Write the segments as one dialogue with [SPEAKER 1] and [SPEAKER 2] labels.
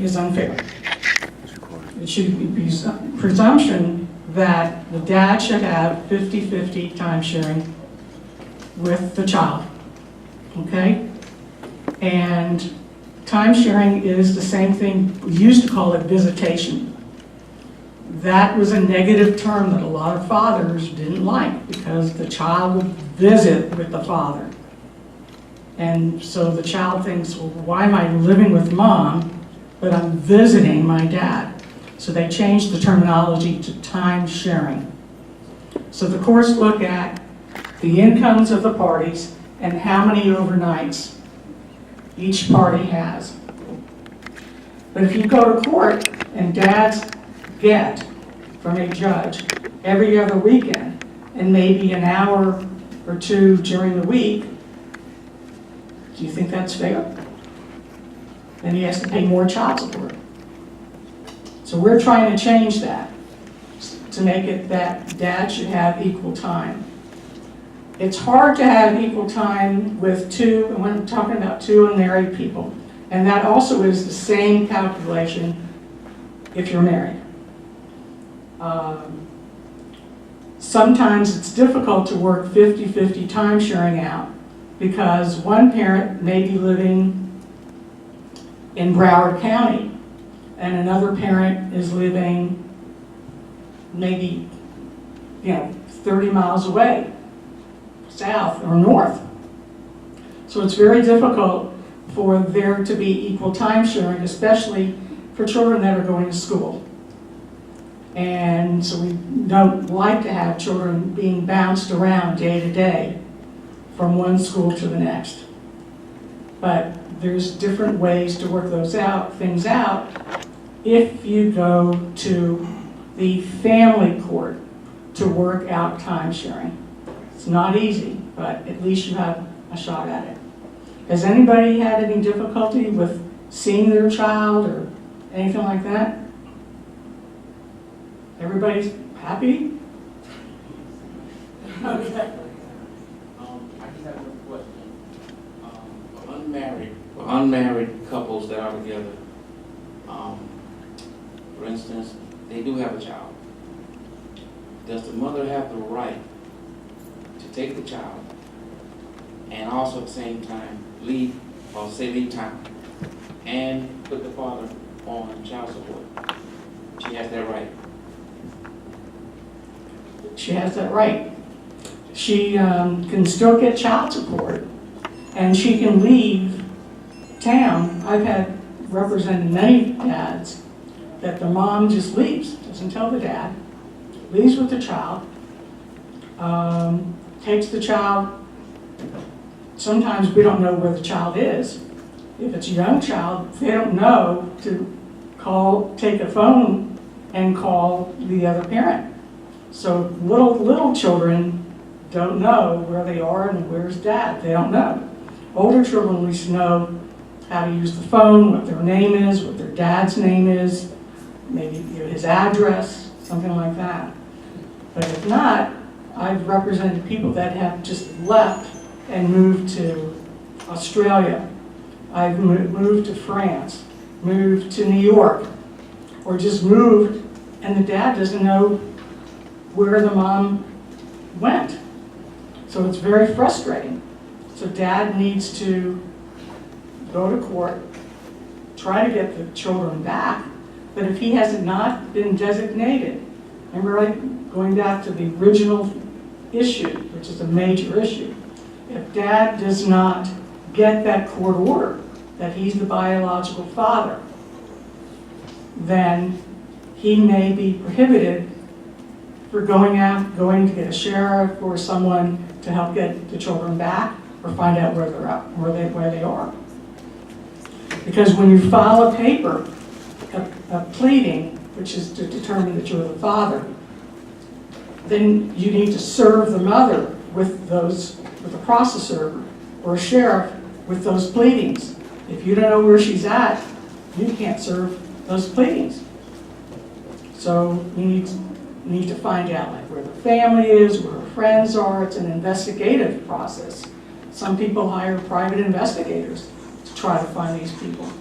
[SPEAKER 1] is unfair. It should be presumption that the dad should have 50-50 time sharing with the child, okay? And time sharing is the same thing, we used to call it visitation. That was a negative term that a lot of fathers didn't like because the child would visit with the father. And so the child thinks, well, why am I living with mom, but I'm visiting my dad? So they changed the terminology to time sharing. So the courts look at the incomes of the parties and how many overnights each party has. But if you go to court and dads get from a judge every other weekend and maybe an hour or two during the week, do you think that's fair? Then he has to pay more child support. So we're trying to change that to make it that dad should have equal time. It's hard to have equal time with two, and when I'm talking about two unmarried people, and that also is the same calculation if you're married. Sometimes it's difficult to work 50-50 time sharing out because one parent may be living in Broward County and another parent is living maybe 30 miles away, south or north. So it's very difficult for there to be equal time sharing, especially for children that are going to school. And so we don't like to have children being bounced around day to day from one school to the next. But there's different ways to work things out if you go to the family court to work out time sharing. It's not easy, but at least you have a shot at it. Has anybody had any difficulty with seeing their child or anything like that? Everybody's happy? Okay.
[SPEAKER 2] I just have one question. For unmarried couples that are together, for instance, they do have a child. Does the mother have the right to take the child and also at the same time leave time and put the father on child support? She has that right.
[SPEAKER 1] She has that right. She can still get child support and she can leave town. I've had represented many dads that the mom just leaves, doesn't tell the dad, leaves with the child, takes the child. Sometimes we don't know where the child is. If it's a young child, they don't know to take a phone and call the other parent. So little children don't know where they are and where's dad. They don't know. Older children at least know how to use the phone, what their name is, what their dad's name is, maybe his address, something like that. But if not, I've represented people that have just left and moved to Australia. I've moved to France, moved to New York, or just moved and the dad doesn't know where the mom went. So it's very frustrating. So dad needs to go to court, try to get the children back, but if he has not been designated, remember going back to the original issue, which is a major issue, if dad does not get that court order that he's the biological father, then he may be prohibited for going to get a sheriff or someone to help get the children back or find out where they're at, where they are. Because when you file a paper, a pleading, which is to determine that you're the father, then you need to serve the mother with a processor or a sheriff with those pleadings. If you don't know where she's at, you can't serve those pleadings. So you need to find out where the family is, where her friends are. It's an investigative process. Some people hire private investigators to try to find these people.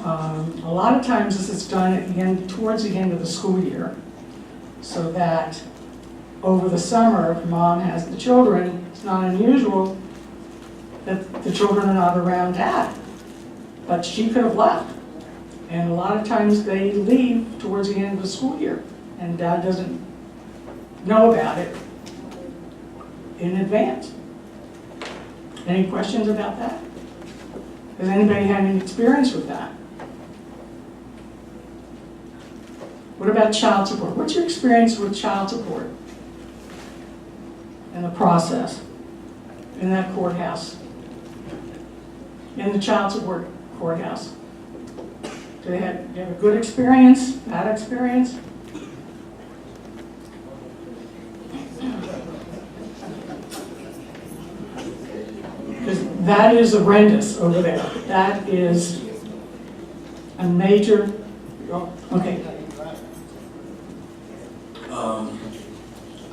[SPEAKER 1] A lot of times this is done at the end, towards the end of the school year, so that over the summer, if mom has the children, it's not unusual that the children are not around dad. But she could have left. And a lot of times they leave towards the end of the school year, and dad doesn't know about it in advance. Any questions about that? Has anybody had any experience with that? What about child support? What's your experience with child support and the process in that courthouse? In the child support courthouse? Do you have a good experience, bad experience? Because that is horrendous over there. That is a major, okay.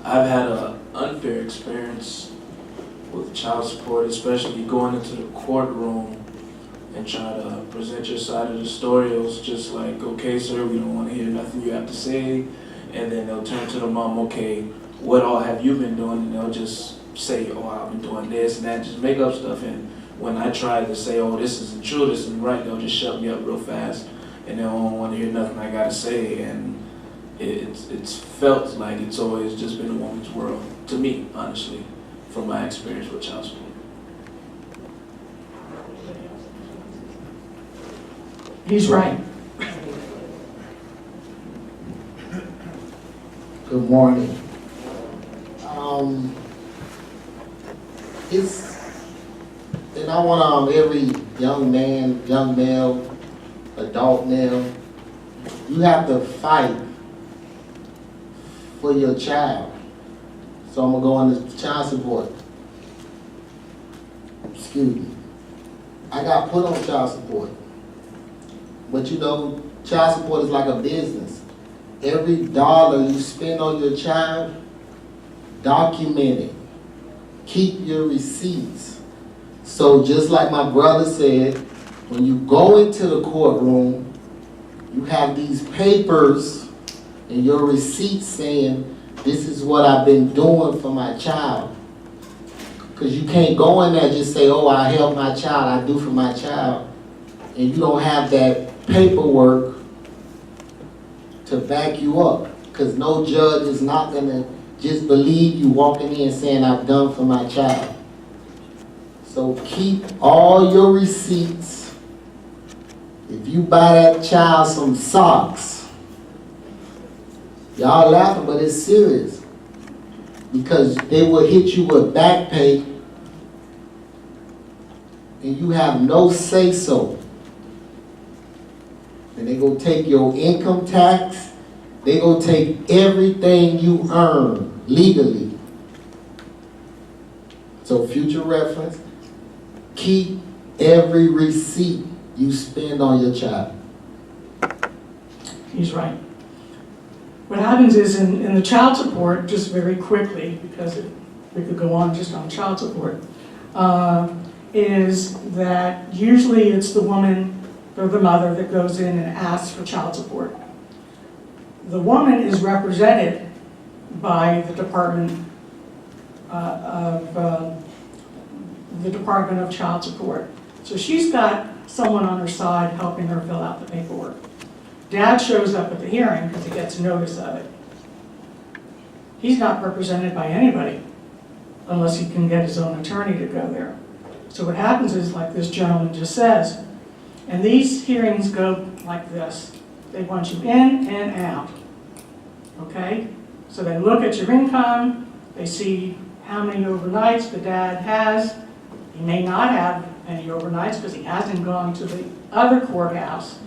[SPEAKER 3] I've had an unfair experience with child support, especially going into the courtroom and trying to present your side of the story. It was just like, okay, sir, we don't want to hear nothing you have to say. And then they'll turn to the mom, okay, what all have you been doing? And they'll just say, oh, I've been doing this and that, just make up stuff. And when I try to say, oh, this isn't true, this isn't right, they'll just shut me up real fast. And they don't want to hear nothing I got to say. And it's felt like it's always just been a woman's world, to me, honestly, from my experience with child support.
[SPEAKER 1] He's right.
[SPEAKER 4] Good morning. And I want every young man, young male, adult male, you have to fight for your child. So I'm gonna go into child support. Excuse me. I got put on child support. But you know, child support is like a business. Every dollar you spend on your child, document it. Keep your receipts. So just like my brother said, when you go into the courtroom, you have these papers and your receipts saying, this is what I've been doing for my child. Because you can't go in there and just say, oh, I help my child, I do for my child. And you don't have that paperwork to back you up. Because no judge is not going to just believe you walking in saying, I've done for my child. So keep all your receipts. If you buy that child some socks, y'all laughing, but it's serious. Because they will hit you with back pay and you have no say-so. And they gonna take your income tax, they gonna take everything you earn legally. So future reference, keep every receipt you spend on your child.
[SPEAKER 1] He's right. What happens is in the child support, just very quickly, because we could go on just on child support, is that usually it's the woman or the mother that goes in and asks for child support. The woman is represented by the Department of Child Support. So she's got someone on her side helping her fill out the paperwork. Dad shows up at the hearing because he gets notice of it. He's not represented by anybody unless he can get his own attorney to go there. So what happens is, like this gentleman just says, and these hearings go like this. They want you in and out, okay? So they look at your income, they see how many overnights the dad has. He may not have any overnights because he hasn't gone to the other courthouse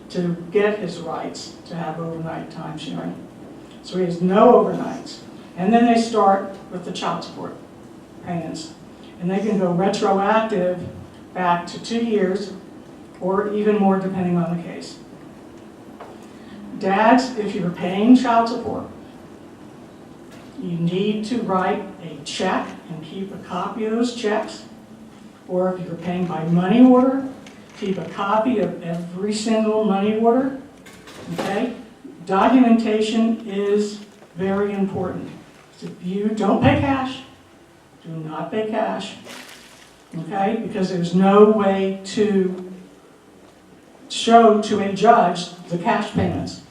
[SPEAKER 1] to get his rights to have overnight time sharing. So he has no overnights. And then they start with the child support payments. And they can go retroactive back to 2 years or even more depending on the case. Dads, if you're paying child support, you need to write a check and keep a copy of those checks. Or if you're paying by money order, keep a copy of every single money order, okay? Documentation is very important. So if you don't pay cash, do not pay cash, okay? Because there's no way to show to a judge the cash payments.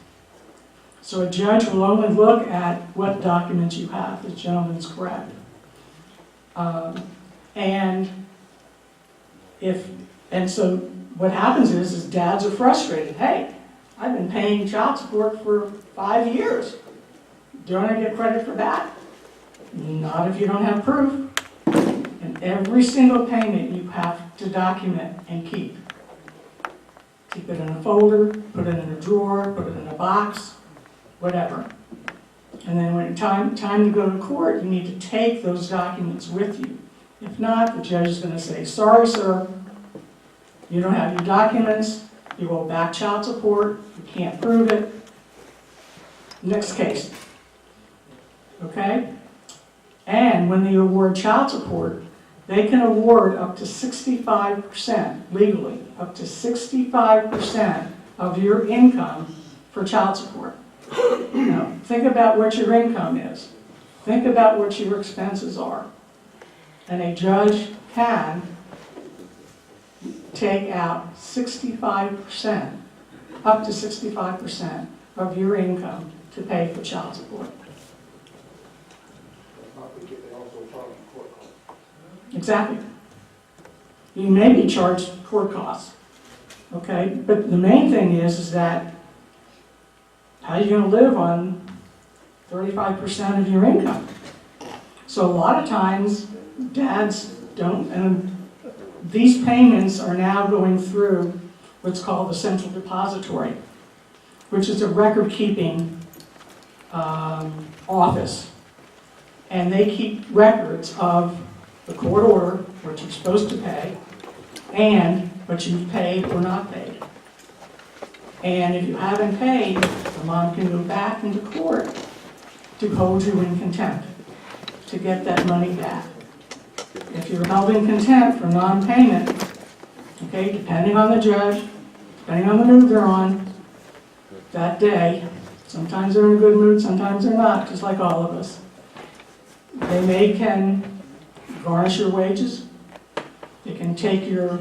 [SPEAKER 1] So a judge will only look at what documents you have. The gentleman's correct. And so what happens is dads are frustrated. Hey, I've been paying child support for 5 years. Don't I get credit for that? Not if you don't have proof. And every single payment you have to document and keep. Keep it in a folder, put it in a drawer, put it in a box, whatever. And then when it's time to go to court, you need to take those documents with you. If not, the judge is going to say, sorry, sir, you don't have your documents, you owe back child support, you can't prove it. Next case. Okay? And when they award child support, they can award up to 65%, legally, up to 65% of your income for child support. Now, think about what your income is. Think about what your expenses are. And a judge can take out 65%, up to 65% of your income to pay for child support. Exactly. You may be charged court costs, okay? But the main thing is that how are you going to live on 35% of your income? So a lot of times, dads don't, and these payments are now going through what's called the central depository, which is a record-keeping office. And they keep records of the court order, what you're supposed to pay, and what you've paid or not paid. And if you haven't paid, the mom can go back into court to hold you in contempt to get that money back. If you're held in contempt for non-payment, okay, depending on the judge, depending on the mood they're on that day, sometimes they're in a good mood, sometimes they're not, just like all of us. They can garnish your wages. They can take your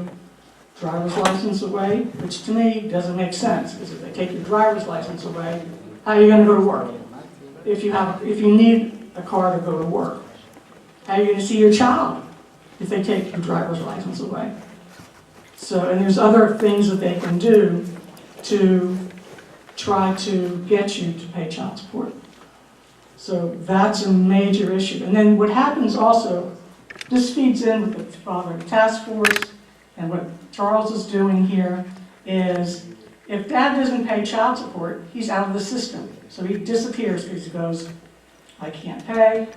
[SPEAKER 1] driver's license away, which to me doesn't make sense, because if they take your driver's license away, how are you going to go to work? If you need a car to go to work, how are you going to see your child if they take your driver's license away? So, and there's other things that they can do to try to get you to pay child support. So that's a major issue. And then what happens also, this feeds in with the father task force, and what Charles is doing here is, if dad doesn't pay child support, he's out of the system. So he disappears because he goes, I can't pay,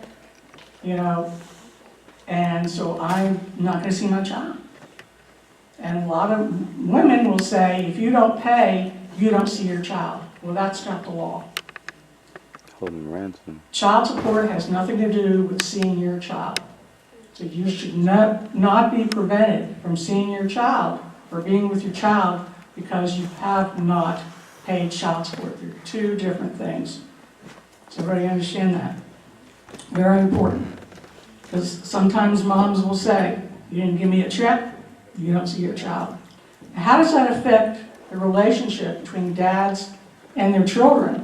[SPEAKER 1] and so I'm not going to see my child. And a lot of women will say, if you don't pay, you don't see your child. Well, that's not the law.
[SPEAKER 5] Hold them ransom.
[SPEAKER 1] Child support has nothing to do with seeing your child. So you should not be prevented from seeing your child or being with your child because you have not paid child support. They're two different things. Does everybody understand that? Very important. Because sometimes moms will say, you didn't give me a check, you don't see your child. How does that affect the relationship between dads and their children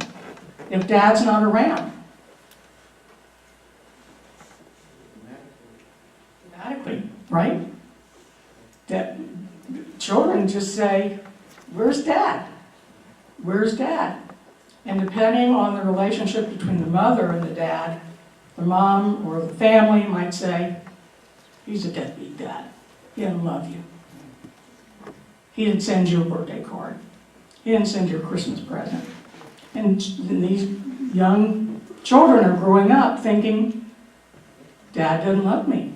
[SPEAKER 1] if dad's not around? Dramatically, right? That children just say, where's dad? Where's dad? And depending on the relationship between the mother and the dad, the mom or the family might say, he's a deadbeat dad. He doesn't love you. He didn't send you a birthday card. He didn't send you a Christmas present. And these young children are growing up thinking, dad doesn't love me.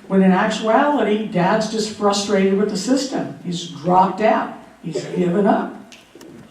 [SPEAKER 1] When in actuality, dad's just frustrated with the system. He's dropped out. He's given up.